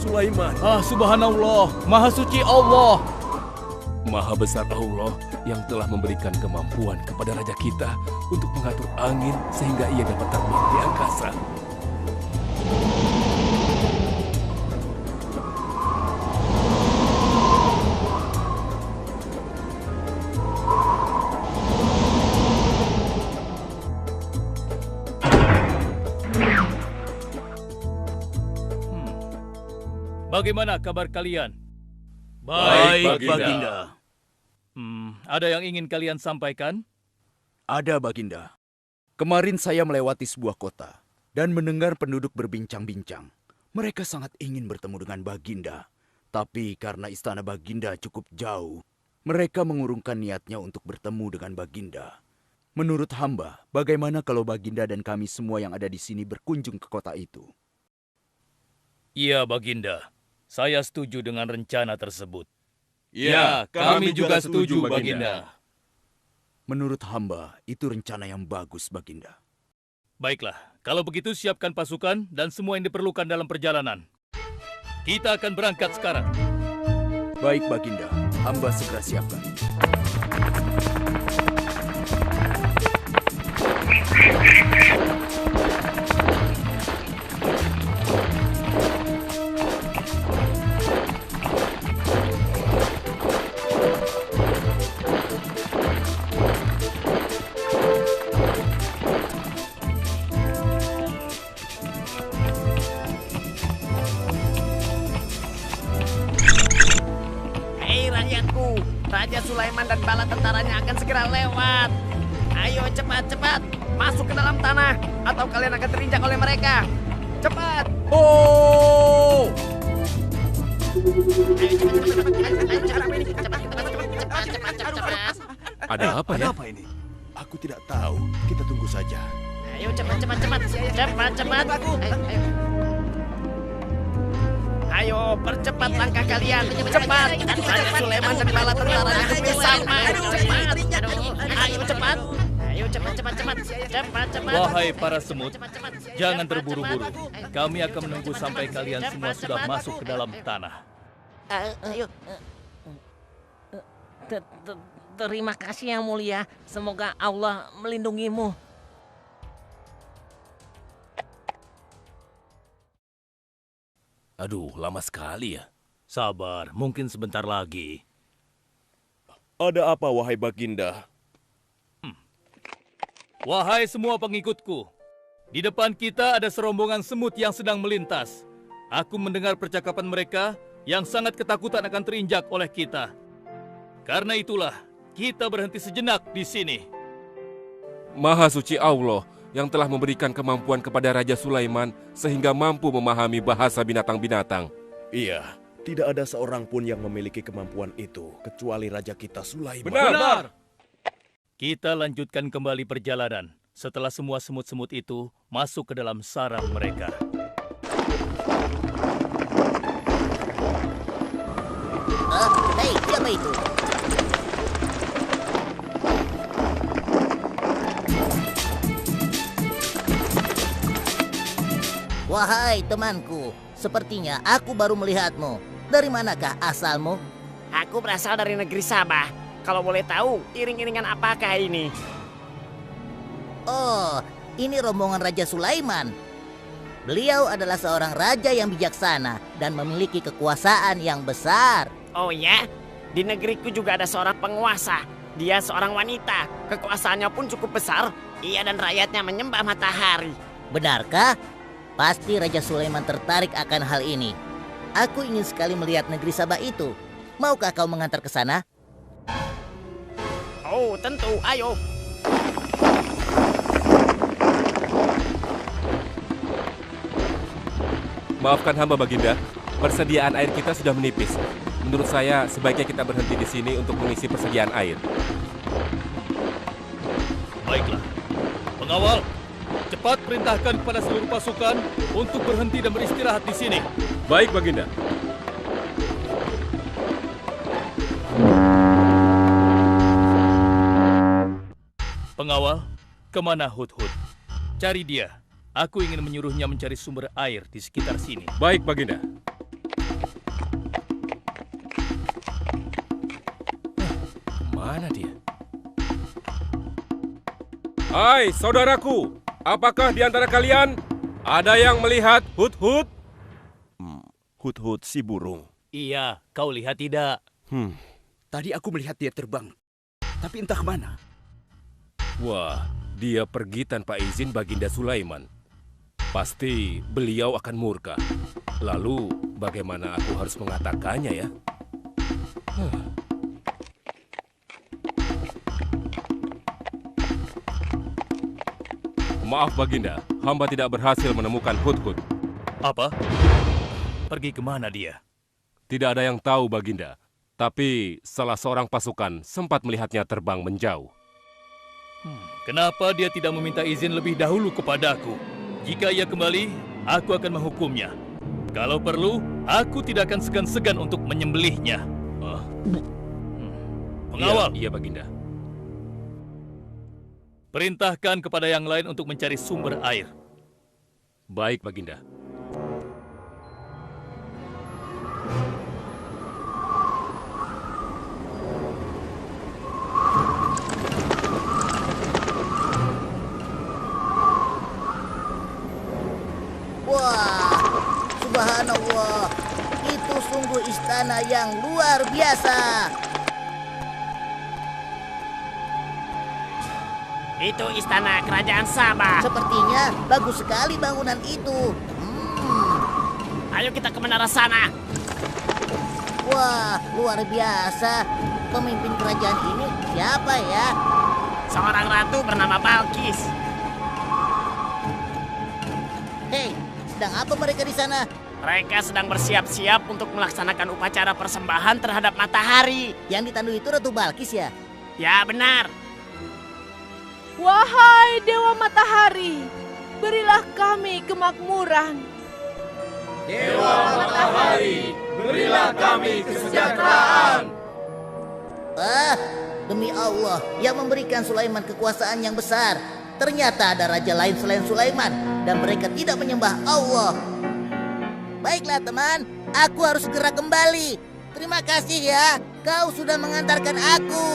Sulaiman. Subhanallah, Maha Suci Allah. Maha besar Allah yang telah memberikan kemampuan kepada raja kita untuk mengatur angin sehingga ia dapat terbang di angkasa. Bagaimana kabar kalian? Baik, Baginda. Ada yang ingin kalian sampaikan? Ada, Baginda. Kemarin saya melewati sebuah kota dan mendengar penduduk berbincang-bincang. Mereka sangat ingin bertemu dengan Baginda. Tapi karena istana Baginda cukup jauh, mereka mengurungkan niatnya untuk bertemu dengan Baginda. Menurut hamba, bagaimana kalau Baginda dan kami semua yang ada di sini berkunjung ke kota itu? Iya, Baginda. Saya setuju dengan rencana tersebut. Ya, kami juga setuju, Baginda. Menurut hamba, itu rencana yang bagus, Baginda. Baiklah, kalau begitu siapkan pasukan dan semua yang diperlukan dalam perjalanan. Kita akan berangkat sekarang. Baik, Baginda. Hamba segera siapkan. Raja Sulaiman dan bala tentaranya akan segera lewat. Ayo cepat-cepat masuk ke dalam tanah atau kalian akan terinjak oleh mereka. Cepat! Oh! Ada apa ya? Ada apa ini? Aku tidak tahu. Kita tunggu saja. Ayo cepat-cepat. Cepat-cepat. Ayo, percepat langkah kalian. Cepat. Raja Sulaiman dan bala tentaranya hampir sampai. Cepat. Ayo cepat. Ayo cepat. Wahai para semut, jangan terburu-buru. Kami akan menunggu sampai kalian semua sudah masuk ke dalam tanah. Ayo. Terima kasih yang mulia. Semoga Allah melindungimu. Aduh, lama sekali ya. Sabar, mungkin sebentar lagi. Ada apa, wahai Baginda? Wahai semua pengikutku, di depan kita ada serombongan semut yang sedang melintas. Aku mendengar percakapan mereka yang sangat ketakutan akan terinjak oleh kita. Karena itulah, kita berhenti sejenak di sini. Maha suci Allah yang telah memberikan kemampuan kepada Raja Sulaiman sehingga mampu memahami bahasa binatang-binatang. Iya, tidak ada seorang pun yang memiliki kemampuan itu kecuali Raja kita Sulaiman. Benar. Kita lanjutkan kembali perjalanan setelah semua semut-semut itu masuk ke dalam sarang mereka. Hei, siapa itu? Wahai temanku, sepertinya aku baru melihatmu. Dari manakah asalmu? Aku berasal dari negeri Sabah. Kalau boleh tahu, iring-iringan apakah ini? Oh, ini rombongan Raja Sulaiman. Beliau adalah seorang raja yang bijaksana dan memiliki kekuasaan yang besar. Oh ya? Di negeriku juga ada seorang penguasa. Dia seorang wanita. Kekuasaannya pun cukup besar. Ia dan rakyatnya menyembah matahari. Benarkah? Pasti Raja Sulaiman tertarik akan hal ini. Aku ingin sekali melihat negeri Sabah itu. Maukah kau mengantar ke sana? Oh, tentu. Ayo. Maafkan hamba, Baginda. Persediaan air kita sudah menipis. Menurut saya, sebaiknya kita berhenti di sini untuk mengisi persediaan air. Baiklah. Pengawal, cepat perintahkan kepada seluruh pasukan untuk berhenti dan beristirahat di sini. Baik, Baginda. Pengawal, kemana Hudhud? Cari dia. Aku ingin menyuruhnya mencari sumber air di sekitar sini. Baik, Baginda. Hai saudaraku, apakah di antara kalian ada yang melihat Hut-Hut? Hut-hut si burung. Iya, kau lihat tidak? Tadi aku melihat dia terbang, tapi entah kemana. Wah, dia pergi tanpa izin Baginda Sulaiman. Pasti beliau akan murka. Lalu, bagaimana aku harus mengatakannya ya? Maaf Baginda, hamba tidak berhasil menemukan Hut-Hut. Apa? Pergi kemana dia? Tidak ada yang tahu Baginda. Tapi salah seorang pasukan sempat melihatnya terbang menjauh. Kenapa dia tidak meminta izin lebih dahulu kepadaku? Jika ia kembali, aku akan menghukumnya. Kalau perlu, aku tidak akan segan-segan untuk menyembelihnya. Pengawal, Iya Baginda. perintahkan kepada yang lain untuk mencari sumber air. Baik Baginda. Wah, subhanallah. Itu sungguh istana yang luar biasa. Itu istana kerajaan Sabah. Sepertinya bagus sekali bangunan itu. Ayo kita ke menara sana. Wah, luar biasa. Pemimpin kerajaan ini siapa ya? Seorang ratu bernama Balkis. Hei, sedang apa mereka di sana? Mereka sedang bersiap-siap untuk melaksanakan upacara persembahan terhadap matahari. Yang ditandu itu Ratu Balkis ya? Ya benar. Wahai Dewa Matahari, berilah kami kemakmuran. Dewa Matahari, berilah kami kesejahteraan. Demi Allah yang memberikan Sulaiman kekuasaan yang besar. Ternyata ada raja lain selain Sulaiman dan mereka tidak menyembah Allah. Baiklah teman, aku harus segera kembali. Terima kasih ya, kau sudah mengantarkan aku.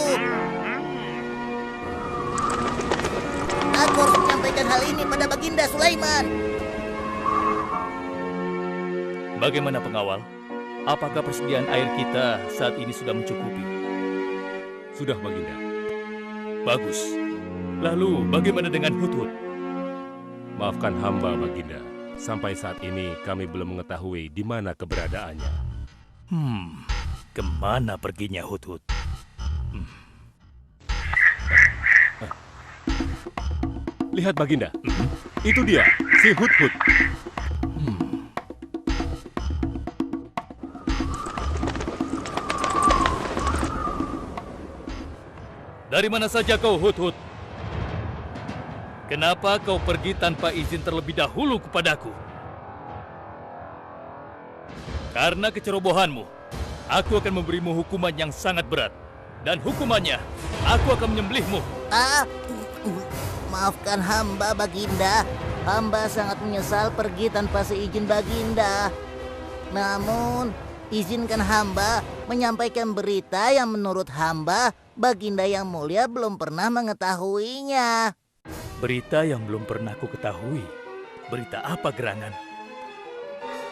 Aku harus menyampaikan hal ini pada Baginda Sulaiman. Bagaimana pengawal? Apakah persediaan air kita saat ini sudah mencukupi? Sudah Baginda. Bagus. Lalu bagaimana dengan Hut-Hut? Maafkan hamba Baginda. Sampai saat ini kami belum mengetahui di mana keberadaannya. Kemana perginya Hut-Hut? Lihat Baginda, itu dia, si Hut-Hut. Dari mana saja kau, Hut-Hut? Kenapa kau pergi tanpa izin terlebih dahulu kepadaku? Karena kecerobohanmu, aku akan memberimu hukuman yang sangat berat. Dan hukumannya, aku akan menyembelihmu. Maafkan hamba Baginda. Hamba sangat menyesal pergi tanpa seizin Baginda. Namun, izinkan hamba menyampaikan berita yang menurut hamba Baginda yang mulia belum pernah mengetahuinya. Berita yang belum pernah ku ketahui. Berita apa gerangan?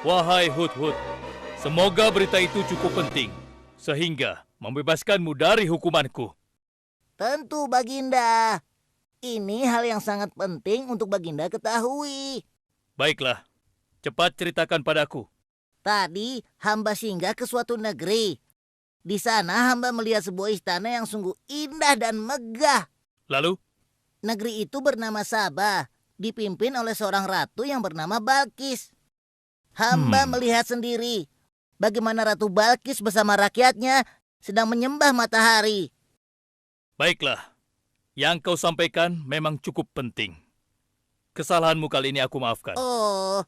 Wahai Hut-Hut, semoga berita itu cukup penting, sehingga membebaskanmu dari hukumanku. Tentu Baginda. Ini hal yang sangat penting untuk Baginda ketahui. Baiklah, cepat ceritakan padaku. Tadi hamba singgah ke suatu negeri. Di sana hamba melihat sebuah istana yang sungguh indah dan megah. Lalu? Negeri itu bernama Sabah, dipimpin oleh seorang ratu yang bernama Balkis. Hamba melihat sendiri bagaimana Ratu Balkis bersama rakyatnya sedang menyembah matahari. Baiklah, yang kau sampaikan memang cukup penting. Kesalahanmu kali ini aku maafkan. Oh,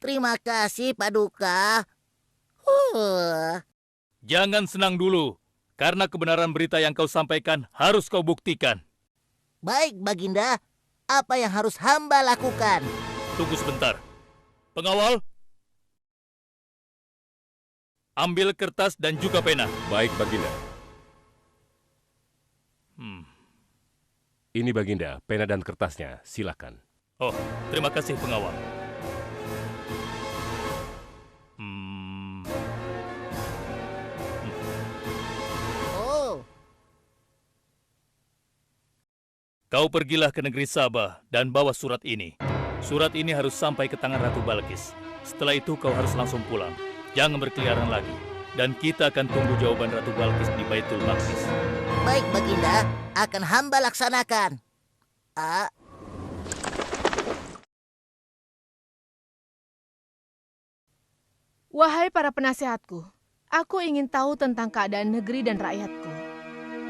terima kasih Paduka. Jangan senang dulu, karena kebenaran berita yang kau sampaikan harus kau buktikan. Baik Baginda, apa yang harus hamba lakukan? Tunggu sebentar. Pengawal, ambil kertas dan juga pena. Baik Baginda. Ini Baginda, pena dan kertasnya, silakan. Oh, terima kasih pengawal. Oh, Kau pergilah ke negeri Sabah dan bawa surat ini. Surat ini harus sampai ke tangan Ratu Balkis. Setelah itu kau harus langsung pulang. Jangan berkeliaran lagi. Dan kita akan tunggu jawaban Ratu Balkis di Baitul Maqdis. baik Baginda, akan hamba laksanakan. Wahai para penasehatku, aku ingin tahu tentang keadaan negeri dan rakyatku.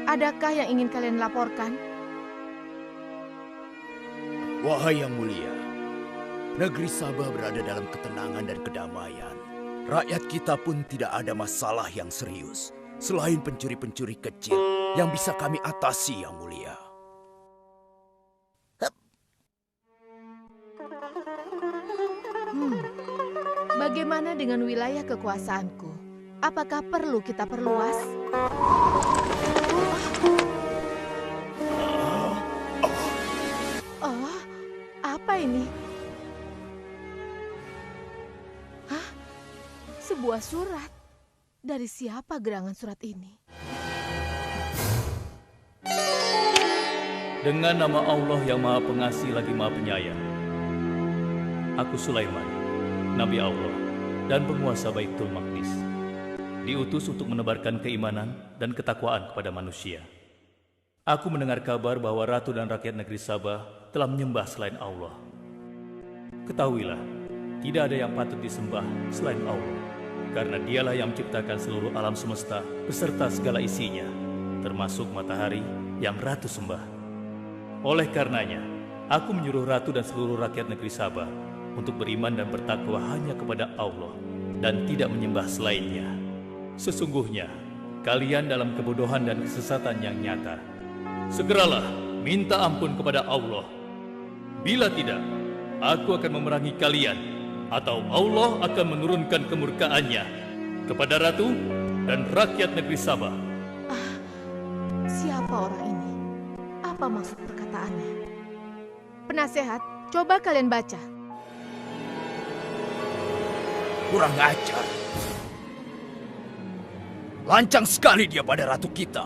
Adakah yang ingin kalian laporkan? Wahai yang mulia, negeri Sabah berada dalam ketenangan dan kedamaian. Rakyat kita pun tidak ada masalah yang serius, selain pencuri-pencuri kecil yang bisa kami atasi, yang mulia. Bagaimana dengan wilayah kekuasaanku? Apakah perlu kita perluas? Oh, apa ini? Hah? Sebuah surat. Dari siapa gerangan surat ini? Dengan nama Allah yang Maha Pengasih lagi Maha Penyayang. Aku Sulaiman, Nabi Allah dan penguasa Baitul Maqdis. Diutus untuk menebarkan keimanan dan ketakwaan kepada manusia. Aku mendengar kabar bahwa ratu dan rakyat negeri Sabah telah menyembah selain Allah. Ketahuilah, tidak ada yang patut disembah selain Allah, karena dialah yang menciptakan seluruh alam semesta beserta segala isinya, termasuk matahari yang ratu sembah. Oleh karenanya, aku menyuruh ratu dan seluruh rakyat negeri Sabah untuk beriman dan bertakwa hanya kepada Allah dan tidak menyembah selainnya. Sesungguhnya, kalian dalam kebodohan dan kesesatan yang nyata. Segeralah minta ampun kepada Allah. Bila tidak, aku akan memerangi kalian, atau Allah akan menurunkan kemurkaannya kepada ratu dan rakyat negeri Sabah. Siapa orang ini? Apa maksud perkataannya? Penasehat, coba kalian baca. Kurang ajar. Lancang sekali dia pada ratu kita.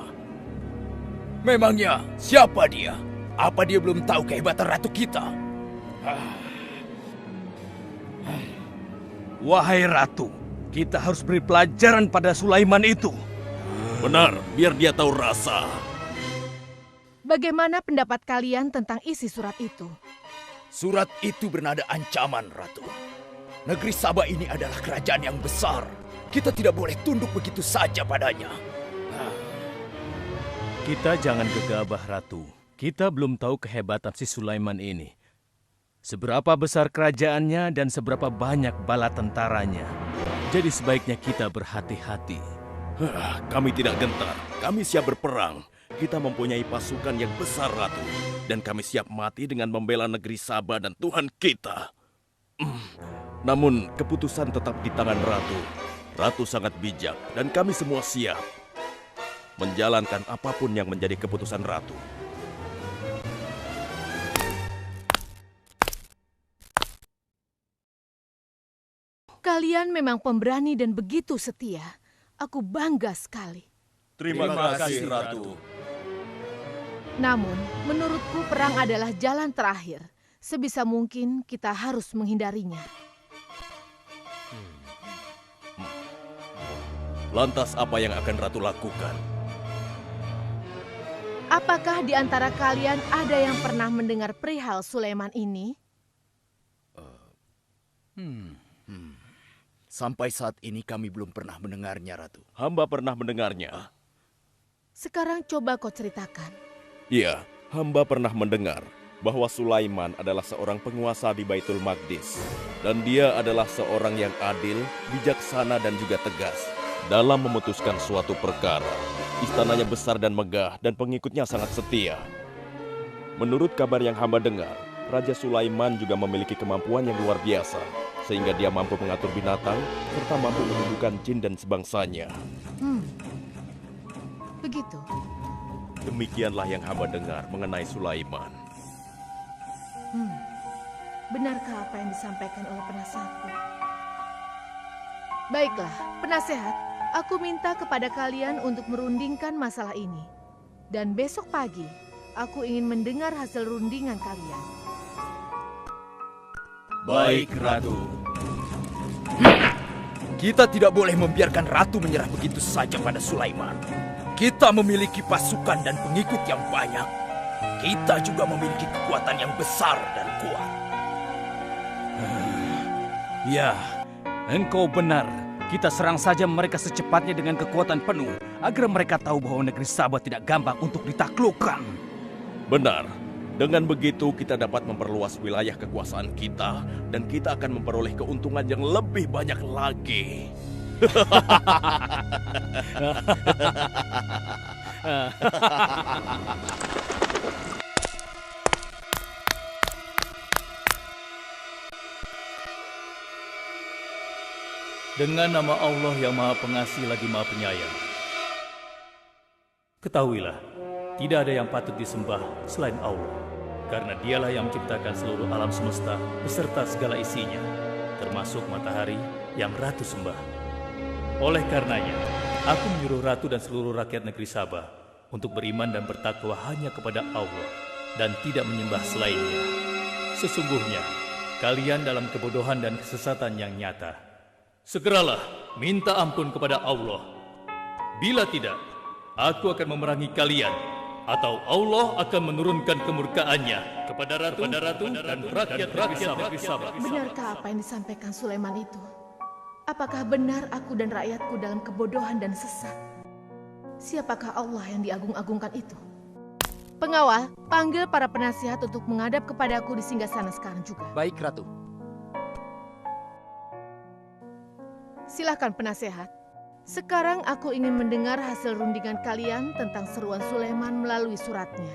Memangnya siapa dia? Apa dia belum tahu kehebatan ratu kita? Wahai ratu, kita harus beri pelajaran pada Sulaiman itu. Benar, biar dia tahu rasa. Bagaimana pendapat kalian tentang isi surat itu? Surat itu bernada ancaman, Ratu. Negeri Sabah ini adalah kerajaan yang besar. Kita tidak boleh tunduk begitu saja padanya. Kita jangan gegabah, Ratu. Kita belum tahu kehebatan si Sulaiman ini. Seberapa besar kerajaannya dan seberapa banyak bala tentaranya. Jadi sebaiknya kita berhati-hati. Kami tidak gentar, kami siap berperang. Kita mempunyai pasukan yang besar, Ratu. Dan kami siap mati dengan membela negeri Sabah dan Tuhan kita. Namun, keputusan tetap di tangan Ratu. Ratu sangat bijak, dan kami semua siap menjalankan apapun yang menjadi keputusan Ratu. Kalian memang pemberani dan begitu setia. Aku bangga sekali. Terima kasih, Ratu. Namun, menurutku perang adalah jalan terakhir. Sebisa mungkin kita harus menghindarinya. Lantas apa yang akan Ratu lakukan? Apakah di antara kalian ada yang pernah mendengar perihal Sulaiman ini? Sampai saat ini kami belum pernah mendengarnya, Ratu. Hamba pernah mendengarnya. Sekarang coba kau ceritakan. Iya, hamba pernah mendengar bahwa Sulaiman adalah seorang penguasa di Baitul Maqdis. Dan dia adalah seorang yang adil, bijaksana dan juga tegas dalam memutuskan suatu perkara. Istananya besar dan megah dan pengikutnya sangat setia. Menurut kabar yang hamba dengar, Raja Sulaiman juga memiliki kemampuan yang luar biasa, sehingga dia mampu mengatur binatang serta mampu menundukkan jin dan sebangsanya. Begitu. Demikianlah yang hamba dengar mengenai Sulaiman. Benarkah apa yang disampaikan oleh penasehatku? Baiklah, penasehat, aku minta kepada kalian untuk merundingkan masalah ini. Dan besok pagi, aku ingin mendengar hasil rundingan kalian. Baik, Ratu. Kita tidak boleh membiarkan Ratu menyerah begitu saja pada Sulaiman. Kita memiliki pasukan dan pengikut yang banyak. Kita juga memiliki kekuatan yang besar dan kuat. Ya, engkau benar. Kita serang saja mereka secepatnya dengan kekuatan penuh, agar mereka tahu bahwa negeri Sabah tidak gampang untuk ditaklukkan. Benar. Dengan begitu kita dapat memperluas wilayah kekuasaan kita dan kita akan memperoleh keuntungan yang lebih banyak lagi. Dengan nama Allah yang Maha Pengasih lagi Maha Penyayang. Ketahuilah, tidak ada yang patut disembah selain Allah, karena Dialah yang menciptakan seluruh alam semesta beserta segala isinya, termasuk matahari yang Ratu sembah. Oleh karenanya, aku menyuruh Ratu dan seluruh rakyat negeri Sabah untuk beriman dan bertakwa hanya kepada Allah dan tidak menyembah selainnya. Sesungguhnya, kalian dalam kebodohan dan kesesatan yang nyata. Segeralah minta ampun kepada Allah. Bila tidak, aku akan memerangi kalian, atau Allah akan menurunkan kemurkaannya kepada Ratu dan rakyat negeri Sabah. Benarkah apa yang disampaikan Sulaiman itu? Apakah benar aku dan rakyatku dalam kebodohan dan sesat? Siapakah Allah yang diagung-agungkan itu? Pengawal, panggil para penasihat untuk menghadap kepadaku di singgasana sekarang juga. Baik, Ratu. Silakan penasehat. Sekarang aku ingin mendengar hasil rundingan kalian tentang seruan Sulaiman melalui suratnya.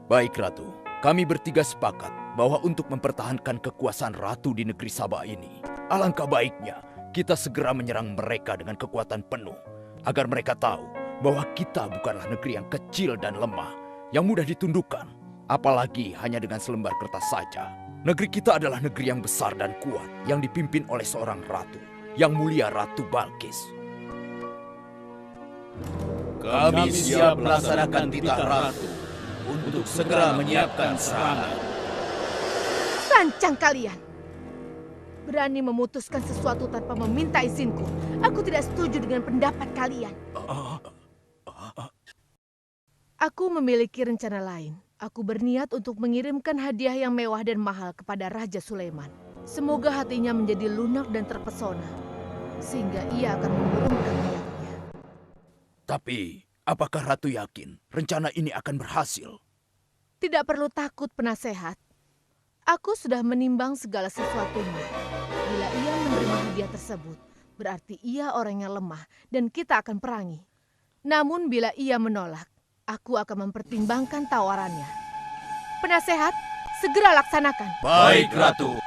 Baik, Ratu. Kami bertiga sepakat bahwa untuk mempertahankan kekuasaan Ratu di negeri Sabah ini, alangkah baiknya kita segera menyerang mereka dengan kekuatan penuh, agar mereka tahu bahwa kita bukanlah negeri yang kecil dan lemah, yang mudah ditundukkan, apalagi hanya dengan selembar kertas saja. Negeri kita adalah negeri yang besar dan kuat, yang dipimpin oleh seorang ratu, yang mulia Ratu Balkis. Kami siap melaksanakan titah Ratu untuk segera menyiapkan serangan. Sancang kalian! Berani memutuskan sesuatu tanpa meminta izinku. Aku tidak setuju dengan pendapat kalian. Aku memiliki rencana lain. Aku berniat untuk mengirimkan hadiah yang mewah dan mahal kepada Raja Sulaiman. Semoga hatinya menjadi lunak dan terpesona, sehingga ia akan menurunkan niatnya. Tapi, apakah Ratu yakin rencana ini akan berhasil? Tidak perlu takut, penasehat. Aku sudah menimbang segala sesuatunya. Bila ia menerima hadiah tersebut, berarti ia orang yang lemah dan kita akan perangi. Namun bila ia menolak, aku akan mempertimbangkan tawarannya. Penasehat, segera laksanakan. Baik, Ratu.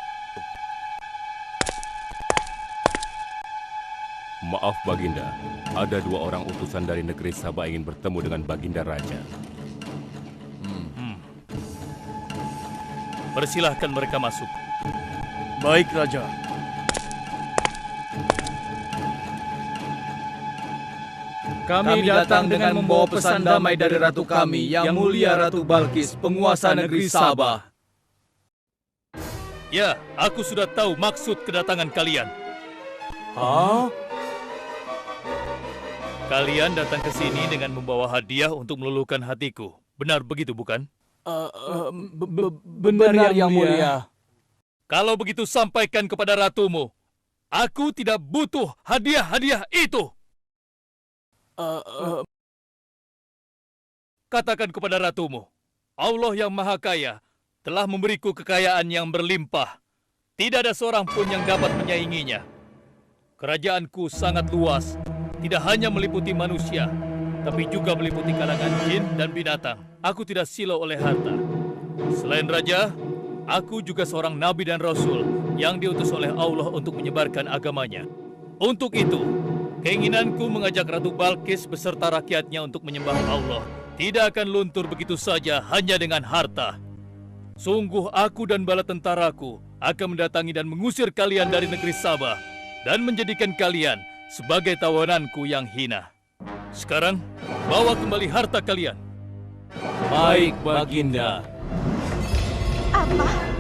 Maaf Baginda, ada 2 orang utusan dari negeri Sabah ingin bertemu dengan Baginda Raja. Persilahkan mereka masuk. Baik, Raja. Kami datang dengan membawa pesan damai dari Ratu kami, yang mulia Ratu Balkis, penguasa negeri Sabah. Ya, aku sudah tahu maksud kedatangan kalian. Hah? Kalian datang ke sini dengan membawa hadiah untuk meluluhkan hatiku. Benar begitu, bukan? Benar, yang mulia. Kalau begitu sampaikan kepada ratumu. Aku tidak butuh hadiah-hadiah itu. Katakan kepada ratumu, Allah yang Maha Kaya telah memberiku kekayaan yang berlimpah. Tidak ada seorang pun yang dapat menyainginya. Kerajaanku sangat luas, tidak hanya meliputi manusia, tapi juga meliputi kalangan jin dan binatang. Aku tidak silau oleh harta. Selain raja, aku juga seorang nabi dan rasul yang diutus oleh Allah untuk menyebarkan agamanya. Untuk itu, keinginanku mengajak Ratu Balkis beserta rakyatnya untuk menyembah Allah tidak akan luntur begitu saja hanya dengan harta. Sungguh aku dan bala tentaraku akan mendatangi dan mengusir kalian dari negeri Sabah dan menjadikan kalian sebagai tawananku yang hina. Sekarang, bawa kembali harta kalian. Baik, Baginda. Apa?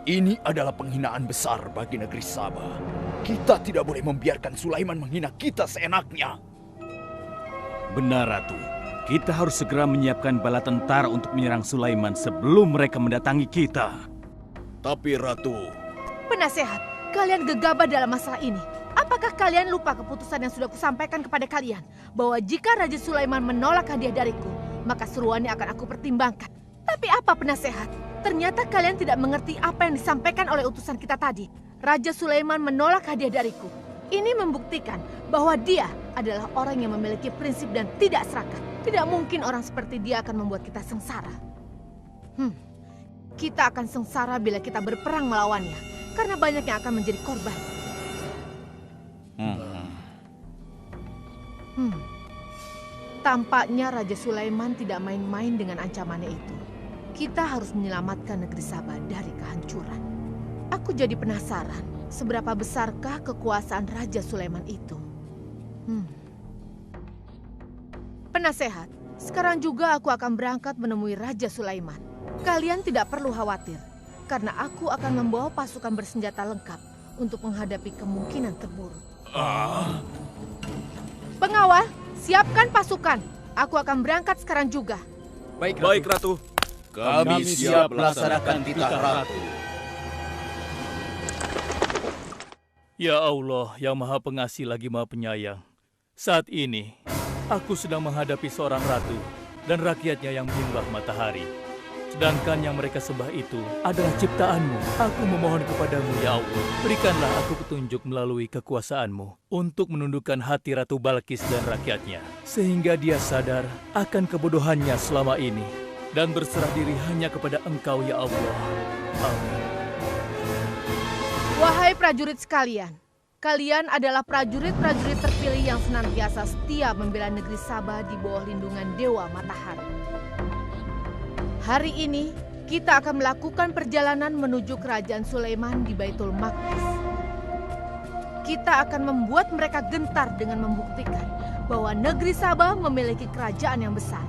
Ini adalah penghinaan besar bagi negeri Sabah. Kita tidak boleh membiarkan Sulaiman menghina kita seenaknya. Benar, Ratu. Kita harus segera menyiapkan bala tentara untuk menyerang Sulaiman sebelum mereka mendatangi kita. Tapi Ratu... Penasehat, kalian gegabah dalam masalah ini. Apakah kalian lupa keputusan yang sudah kusampaikan kepada kalian? Bahwa jika Raja Sulaiman menolak hadiah dariku, maka seruannya akan aku pertimbangkan. Tapi apa penasehat? Ternyata kalian tidak mengerti apa yang disampaikan oleh utusan kita tadi. Raja Sulaiman menolak hadiah dariku. Ini membuktikan bahwa dia adalah orang yang memiliki prinsip dan tidak serakah. Tidak mungkin orang seperti dia akan membuat kita sengsara. Kita akan sengsara bila kita berperang melawannya, karena banyak yang akan menjadi korban. Tampaknya Raja Sulaiman tidak main-main dengan ancamannya itu. Kita harus menyelamatkan negeri Sabah dari kehancuran. Aku jadi penasaran, seberapa besarkah kekuasaan Raja Sulaiman itu? Penasehat, sekarang juga aku akan berangkat menemui Raja Sulaiman. Kalian tidak perlu khawatir, karena aku akan membawa pasukan bersenjata lengkap untuk menghadapi kemungkinan terburuk. Pengawal, siapkan pasukan. Aku akan berangkat sekarang juga. Baik, Ratu. Kami siap melaksanakan titah Ratu. Ya Allah, yang Maha Pengasih lagi Maha Penyayang. Saat ini, aku sedang menghadapi seorang ratu dan rakyatnya yang menyembah matahari. Sedangkan yang mereka sembah itu adalah ciptaanmu. Aku memohon kepadamu, ya Allah, berikanlah aku petunjuk melalui kekuasaanmu untuk menundukkan hati Ratu Balkis dan rakyatnya, sehingga dia sadar akan kebodohannya selama ini dan berserah diri hanya kepada Engkau, ya Allah. Amin. Wahai prajurit sekalian, kalian adalah prajurit-prajurit terpilih yang senantiasa setia membela negeri Sabah di bawah lindungan Dewa Matahari. Hari ini, kita akan melakukan perjalanan menuju kerajaan Sulaiman di Baitul Maqdis. Kita akan membuat mereka gentar dengan membuktikan bahwa negeri Sabah memiliki kerajaan yang besar.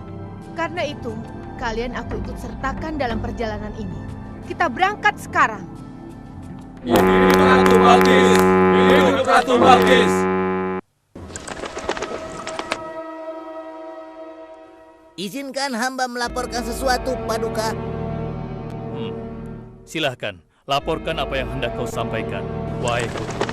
Karena itu, kalian aku ikut sertakan dalam perjalanan ini. Kita berangkat sekarang. Hidup Ratu Balkis! Hidup Ratu Balkis! Izinkan hamba melaporkan sesuatu, Paduka. Silahkan, laporkan apa yang hendak kau sampaikan, wahai Putri.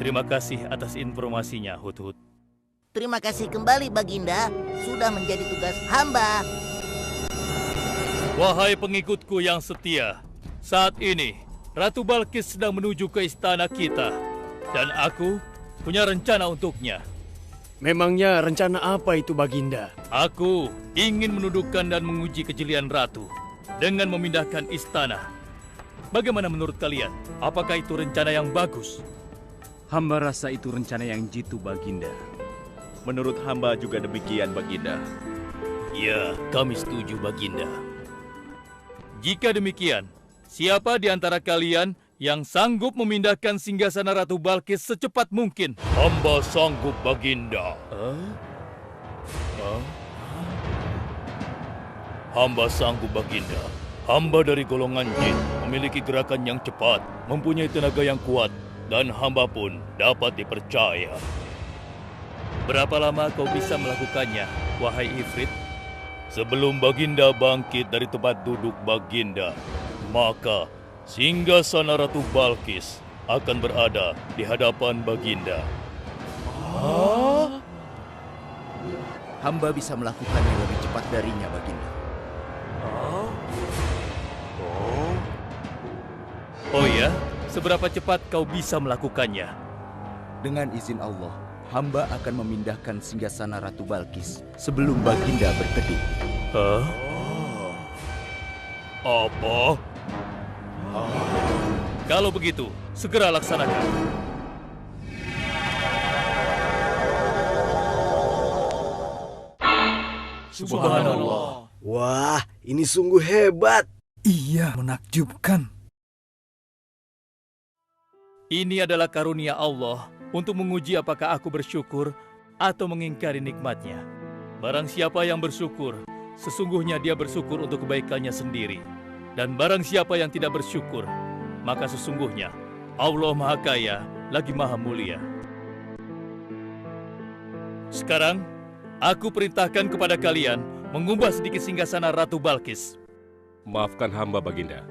Terima kasih atas informasinya, Hudhud. Terima kasih kembali, Baginda. Sudah menjadi tugas hamba. Wahai pengikutku yang setia, saat ini Ratu Balkis sedang menuju ke istana kita, dan aku punya rencana untuknya. Memangnya rencana apa itu, Baginda? Aku ingin menundukkan dan menguji kejelian Ratu dengan memindahkan istana. Bagaimana menurut kalian? Apakah itu rencana yang bagus? Hamba rasa itu rencana yang jitu, Baginda. Menurut hamba juga demikian, Baginda. Ya, kami setuju, Baginda. Jika demikian, siapa di antara kalian yang sanggup memindahkan singgasana Ratu Balkis secepat mungkin? Hamba sanggup, Baginda. Hamba sanggup, Baginda. Hamba dari golongan jin, memiliki gerakan yang cepat, mempunyai tenaga yang kuat, dan hamba pun dapat dipercaya. Berapa lama kau bisa melakukannya, wahai Ifrit? Sebelum Baginda bangkit dari tempat duduk Baginda, maka singgasana Ratu Balkis akan berada di hadapan Baginda. Hamba bisa melakukannya lebih cepat darinya, Baginda. Oh ya? Seberapa cepat kau bisa melakukannya? Dengan izin Allah, hamba akan memindahkan singgasana Ratu Balkis sebelum Baginda berteduh. Hah? Apa? Kalau begitu, segera laksanakan. Subhanallah. Wah, ini sungguh hebat. Iya, menakjubkan. Ini adalah karunia Allah untuk menguji apakah aku bersyukur atau mengingkari nikmatnya. Barang siapa yang bersyukur, sesungguhnya dia bersyukur untuk kebaikannya sendiri. Dan barang siapa yang tidak bersyukur, maka sesungguhnya Allah Maha Kaya lagi Maha Mulia. Sekarang, aku perintahkan kepada kalian mengubah sedikit singgasana Ratu Balkis. Maafkan hamba, Baginda.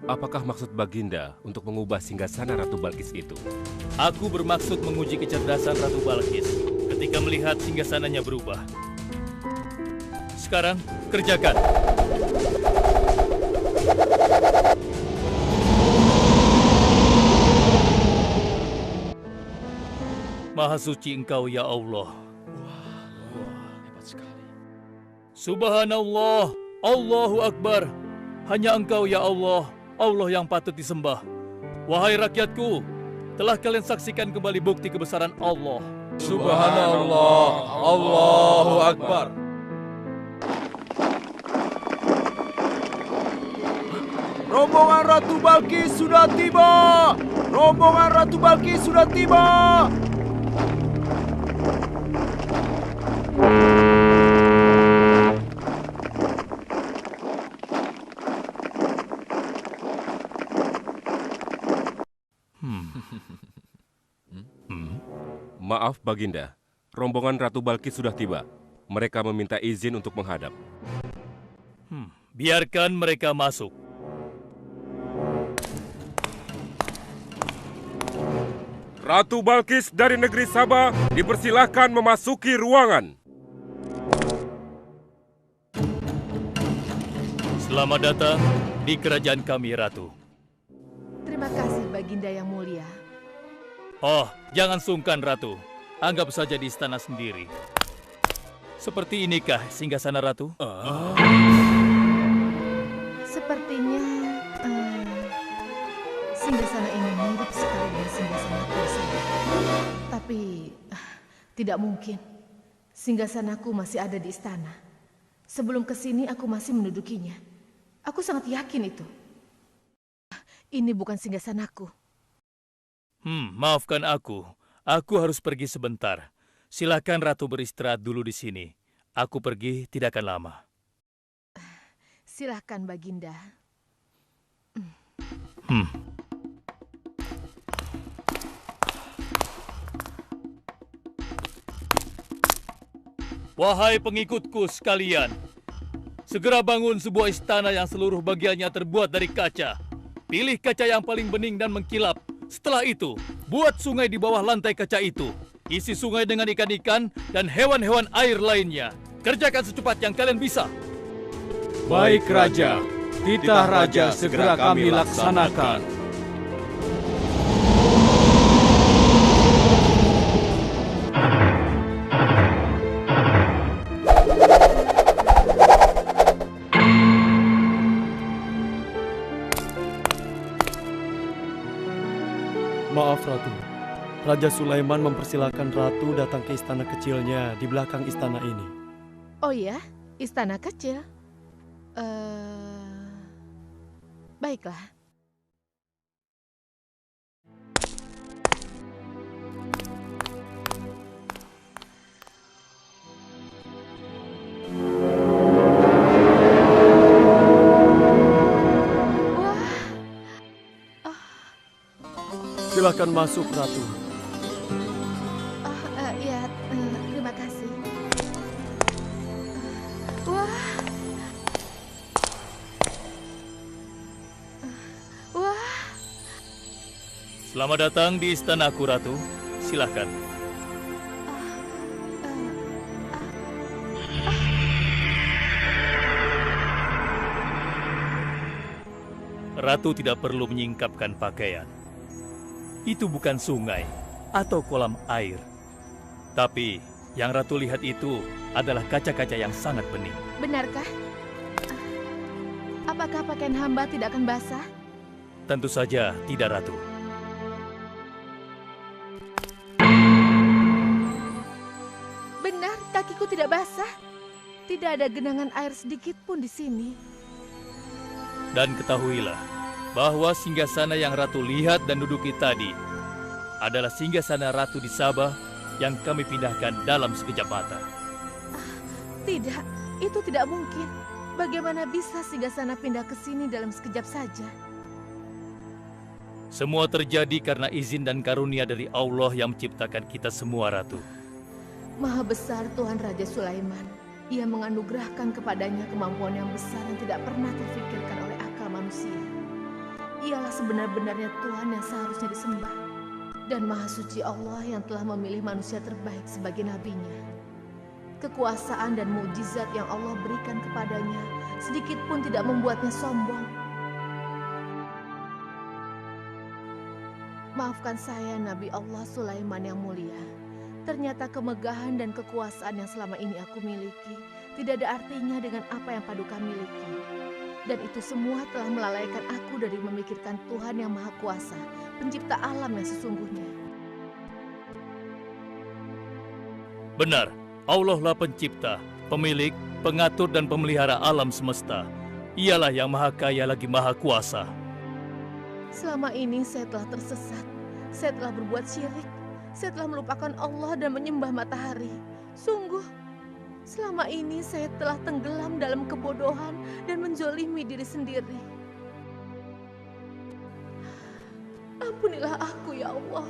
Apakah maksud Baginda untuk mengubah singgasana Ratu Balkis itu? Aku bermaksud menguji kecerdasan Ratu Balkis ketika melihat singgasananya berubah. Sekarang, kerjakan. Maha suci Engkau, ya Allah. Hebat sekali. Subhanallah, Allahu Akbar. Hanya Engkau, ya Allah, Allah yang patut disembah. Wahai rakyatku, telah kalian saksikan kembali bukti kebesaran Allah. Subhanallah, Allahu Akbar. Rombongan Ratu Balkis sudah tiba! Rombongan Ratu Balkis sudah tiba! Maaf, Baginda. Rombongan Ratu Balkis sudah tiba. Mereka meminta izin untuk menghadap. Biarkan mereka masuk. Ratu Balkis dari negeri Sabah dipersilahkan memasuki ruangan. Selamat datang di kerajaan kami, Ratu. Terima kasih, Baginda yang mulia. Oh, jangan sungkan, Ratu. Anggap saja di istana sendiri. Seperti inikah singgasana Ratu? Sepertinya singgasana ini mirip sekali dengan singgasanaku saja. Tapi tidak mungkin. Singgasanaku masih ada di istana. Sebelum kesini aku masih mendudukinya. Aku sangat yakin itu. Ini bukan singgasanaku. Maafkan aku. Aku harus pergi sebentar. Silakan Ratu beristirahat dulu di sini. Aku pergi tidak akan lama. Silakan, Baginda. Wahai pengikutku sekalian, segera bangun sebuah istana yang seluruh bagiannya terbuat dari kaca. Pilih kaca yang paling bening dan mengkilap. Setelah itu, buat sungai di bawah lantai kaca itu. Isi sungai dengan ikan-ikan dan hewan-hewan air lainnya. Kerjakan secepat yang kalian bisa. Baik, Raja. Titah Raja segera kami laksanakan. Maaf, Ratu. Raja Sulaiman mempersilahkan Ratu datang ke istana kecilnya di belakang istana ini. Oh ya, istana kecil. Baiklah. Silakan masuk, Ratu. Ya, terima kasih. Wah. Selamat datang di istanaku, Ratu. Silakan. Ratu tidak perlu menyingkapkan pakaian. Itu bukan sungai. atau kolam air. Tapi yang Ratu lihat itu adalah kaca-kaca yang sangat bening. Benarkah? Apakah pakaian hamba tidak akan basah? Tentu saja tidak, Ratu. Benar, kakiku tidak basah. Tidak ada genangan air sedikit pun di sini. Dan ketahuilah bahwa singgasana yang Ratu lihat dan duduki tadi adalah singgasana Ratu di Sabah yang kami pindahkan dalam sekejap mata. Tidak, itu tidak mungkin. Bagaimana bisa singgasana pindah ke sini dalam sekejap saja? Semua terjadi karena izin dan karunia dari Allah yang menciptakan kita semua, Ratu. Maha besar Tuhan Raja Sulaiman. Ia menganugerahkan kepadanya kemampuan yang besar yang tidak pernah terfikirkan oleh akal manusia. Ialah sebenar-benarnya Tuhan yang seharusnya disembah. Dan Maha Suci Allah yang telah memilih manusia terbaik sebagai nabinya. Kekuasaan dan mukjizat yang Allah berikan kepadanya sedikit pun tidak membuatnya sombong. Maafkan saya, Nabi Allah Sulaiman yang mulia. Ternyata kemegahan dan kekuasaan yang selama ini aku miliki tidak ada artinya dengan apa yang Paduka miliki. Dan itu semua telah melalaikan aku dari memikirkan Tuhan yang Maha Kuasa, pencipta alam yang sesungguhnya. Benar, Allah lah pencipta, pemilik, pengatur dan pemelihara alam semesta. Ialah yang Maha Kaya lagi Maha Kuasa. Selama ini saya telah tersesat, saya telah berbuat syirik, saya telah melupakan Allah dan menyembah matahari. Sungguh, selama ini saya telah tenggelam dalam kebodohan dan menzolimi diri sendiri. Ampunilah aku ya Allah.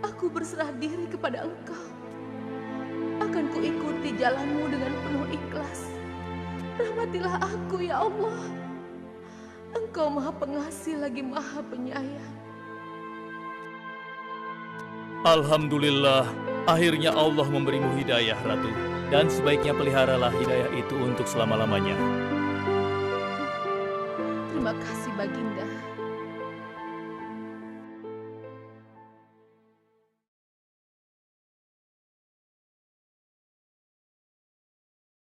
Aku berserah diri kepada Engkau. Akan kuikuti jalanmu dengan penuh ikhlas. Rahmatilah aku ya Allah. Engkau Maha Pengasih lagi Maha Penyayang. Alhamdulillah, akhirnya Allah memberimu hidayah, Ratu. Dan sebaiknya peliharalah hidayah itu untuk selama-lamanya. Terima kasih, Baginda.